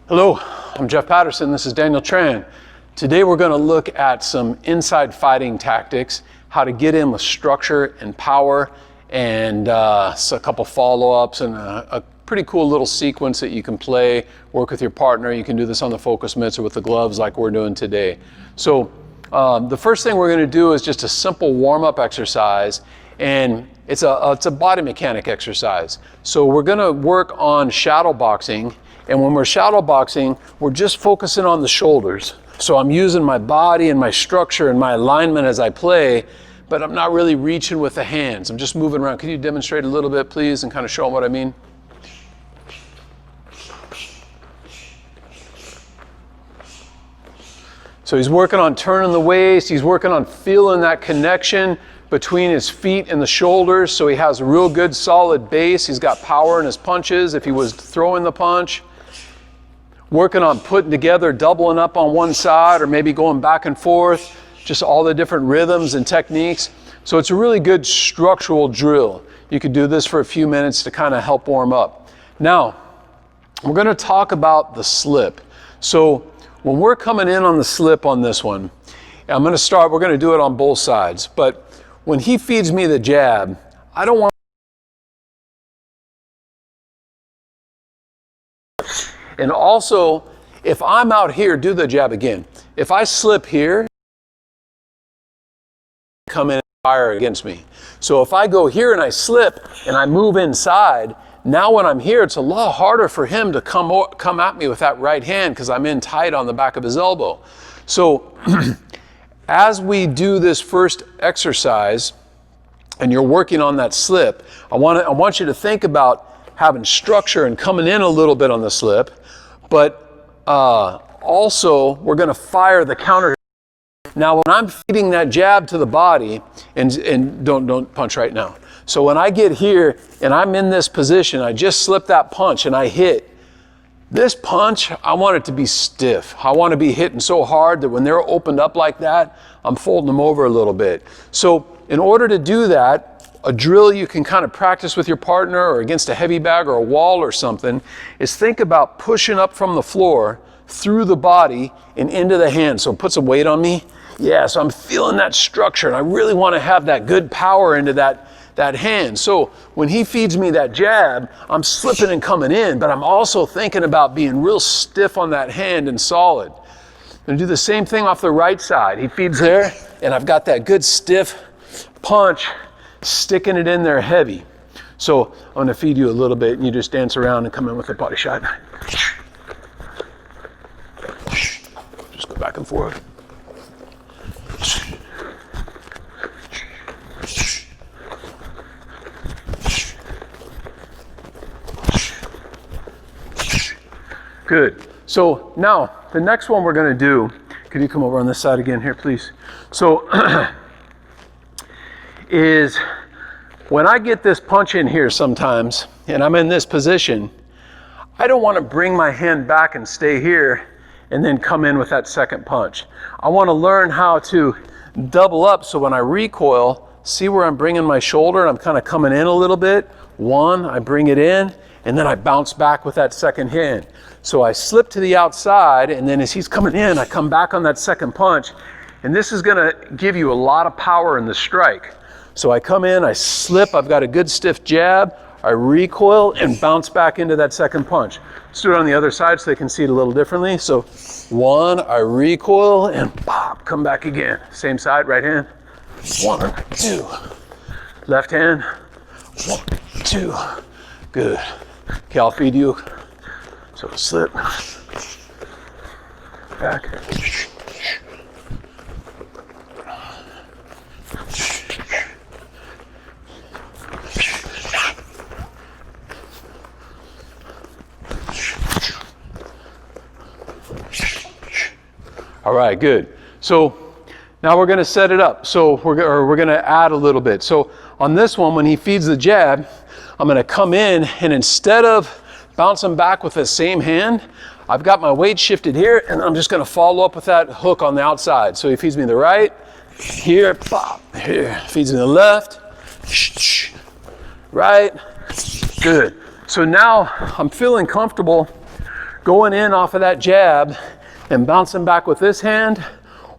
Hello, I'm Jeff Patterson. This is Daniel Tran. Today we're going to look at some inside fighting tactics, how to get in with structure and power, and so a couple follow-ups and a pretty cool little sequence that you can play, work with your partner. You can do this on the focus mitts or with the gloves like we're doing today. So the first thing we're going to do is just a simple warm-up exercise, and it's a body mechanic exercise. So we're going to work on shadow boxing. And when we're shadow boxing, we're just focusing on the shoulders. So I'm using my body and my structure and my alignment as I play, but I'm not really reaching with the hands. I'm just moving around. Can you demonstrate a little bit, please, and kind of show them what I mean? So he's working on turning the waist. He's working on feeling that connection between his feet and the shoulders. So he has a real good solid base. He's got power in his punches if he was throwing the punch. Working on putting together, doubling up on one side or maybe going back and forth, just all the different rhythms and techniques. So it's a really good structural drill. You could do this for a few minutes to kind of help warm up. Now, we're going to talk about the slip. So when we're coming in on the slip on this one, we're going to do it on both sides. But when he feeds me the jab, I don't want. And also, if I'm out here, do the jab again. If I slip here, come in and fire against me. So if I go here and I slip and I move inside, now when I'm here, it's a lot harder for him to come at me with that right hand because I'm in tight on the back of his elbow. So as we do this first exercise and you're working on that slip, I want you to think about having structure and coming in a little bit on the slip, but also we're going to fire the counter. Now when I'm feeding that jab to the body, and don't punch right now. So when I get here and I'm in this position, I just slip that punch and I hit. This punch, I want it to be stiff. I want to be hitting so hard that when they're opened up like that, I'm folding them over a little bit. So in order to do that, a drill you can kind of practice with your partner or against a heavy bag or a wall or something is think about pushing up from the floor through the body and into the hand. So put some weight on me. Yeah, so I'm feeling that structure and I really want to have that good power into that hand. So when he feeds me that jab, I'm slipping and coming in, but I'm also thinking about being real stiff on that hand and solid. I'm going to do the same thing off the right side. He feeds there and I've got that good stiff punch, sticking it in there heavy. So I'm going to feed you a little bit and you just dance around and come in with a body shot. Just go back and forth. Good. So now the next one we're going to do, could you come over on this side again here, please? So is when I get this punch in here sometimes and I'm in this position, I don't want to bring my hand back and stay here and then come in with that second punch. I want to learn how to double up so when I recoil, see where I'm bringing my shoulder and I'm kind of coming in a little bit. One, I bring it in and then I bounce back with that second hand. So I slip to the outside and then as he's coming in, I come back on that second punch, and this is going to give you a lot of power in the strike. So I come in, I slip, I've got a good stiff jab, I recoil and bounce back into that second punch. Let's do it on the other side so they can see it a little differently. So one, I recoil and pop, come back again. Same side, right hand. 1, 2. Left hand. 1, 2. Good. Okay, I'll feed you. So slip. Back. All right, good. So now we're going to set it up. So we're going to add a little bit. So on this one, when he feeds the jab, I'm going to come in and instead of bouncing back with the same hand, I've got my weight shifted here and I'm just going to follow up with that hook on the outside. So he feeds me the right, here, pop, here. Feeds me the left, right, good. So now I'm feeling comfortable going in off of that jab and bouncing back with this hand,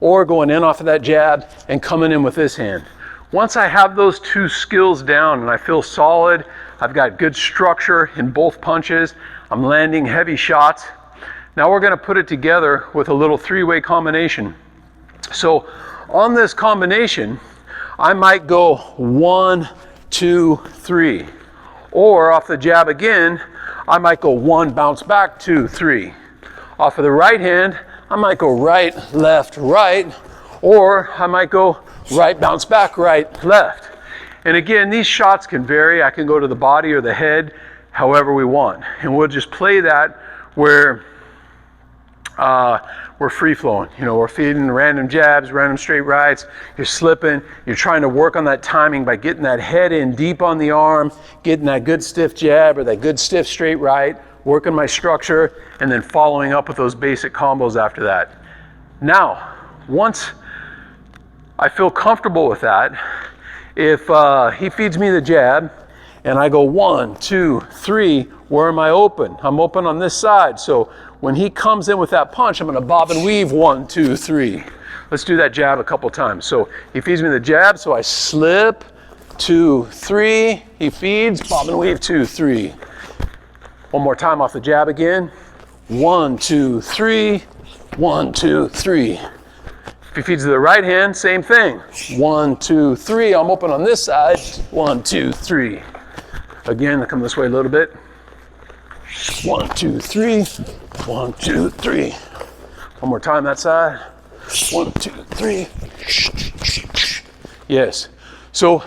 or going in off of that jab and coming in with this hand. Once I have those two skills down and I feel solid, I've got good structure in both punches, I'm landing heavy shots, now we're gonna put it together with a little three-way combination. So on this combination, I might go 1, 2, 3. Or off the jab again, I might go 1, bounce back, 2, 3. Off of the right hand, I might go right, left, right. Or I might go right, bounce back, right, left. And again, these shots can vary. I can go to the body or the head, however we want. And we'll just play that where we're free flowing. You know, we're feeding random jabs, random straight rights. You're slipping. You're trying to work on that timing by getting that head in deep on the arm, getting that good stiff jab or that good stiff straight right, working my structure, and then following up with those basic combos after that. Now, once I feel comfortable with that, if he feeds me the jab and I go 1, 2, 3, where am I open? I'm open on this side. So when he comes in with that punch, I'm gonna bob and weave 1, 2, 3. Let's do that jab a couple times. So he feeds me the jab, so I slip, 2, 3. He feeds, bob and weave, 2, 3. One more time off the jab again. 1, 2, 3, 1, 2, 3. If he feeds to the right hand, same thing. 1, 2, 3. I'm open on this side. 1, 2, 3. Again, I come this way a little bit. 1, 2, 3. 1, 2, 3. One more time that side. 1, 2, 3. Yes. So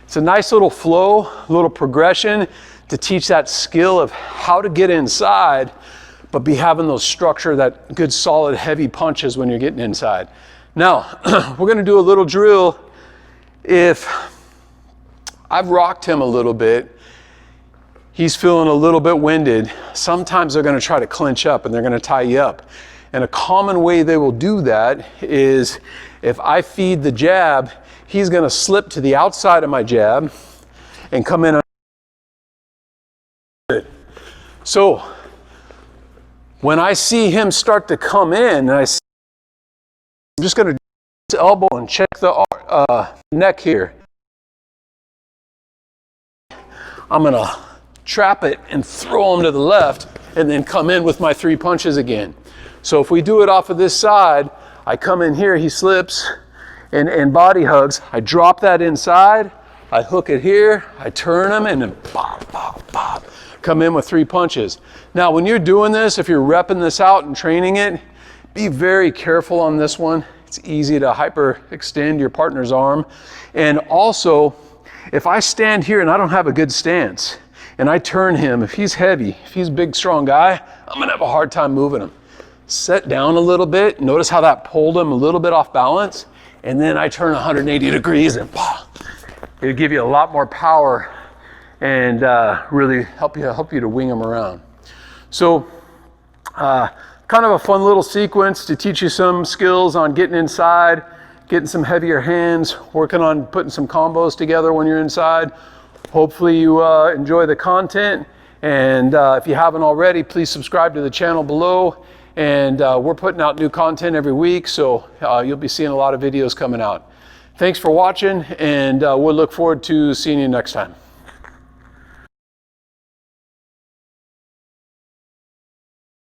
it's a nice little flow, a little progression to teach that skill of how to get inside, but be having those structure, that good solid heavy punches when you're getting inside. Now, we're gonna do a little drill. If I've rocked him a little bit, he's feeling a little bit winded, sometimes they're gonna try to clinch up and they're gonna tie you up. And a common way they will do that is if I feed the jab, he's gonna slip to the outside of my jab and come in. So when I see him start to come in, and I'm just going to do elbow and check the neck here. I'm going to trap it and throw him to the left and then come in with my 3 punches again. So if we do it off of this side, I come in here, he slips and body hugs. I drop that inside, I hook it here, I turn him and then pop, pop, pop. Come in with 3 punches. Now, when you're doing this, if you're repping this out and training it, be very careful on this one. It's easy to hyperextend your partner's arm. And also, if I stand here and I don't have a good stance, and I turn him, if he's heavy, if he's a big, strong guy, I'm gonna have a hard time moving him. Set down a little bit. Notice how that pulled him a little bit off balance. And then I turn 180 degrees and it'll give you a lot more power and really help you to wing them around. So kind of a fun little sequence to teach you some skills on getting inside, getting some heavier hands, working on putting some combos together when you're inside. Hopefully you enjoy the content, and if you haven't already, please subscribe to the channel below, and we're putting out new content every week, so you'll be seeing a lot of videos coming out. Thanks for watching, and we'll look forward to seeing you next time.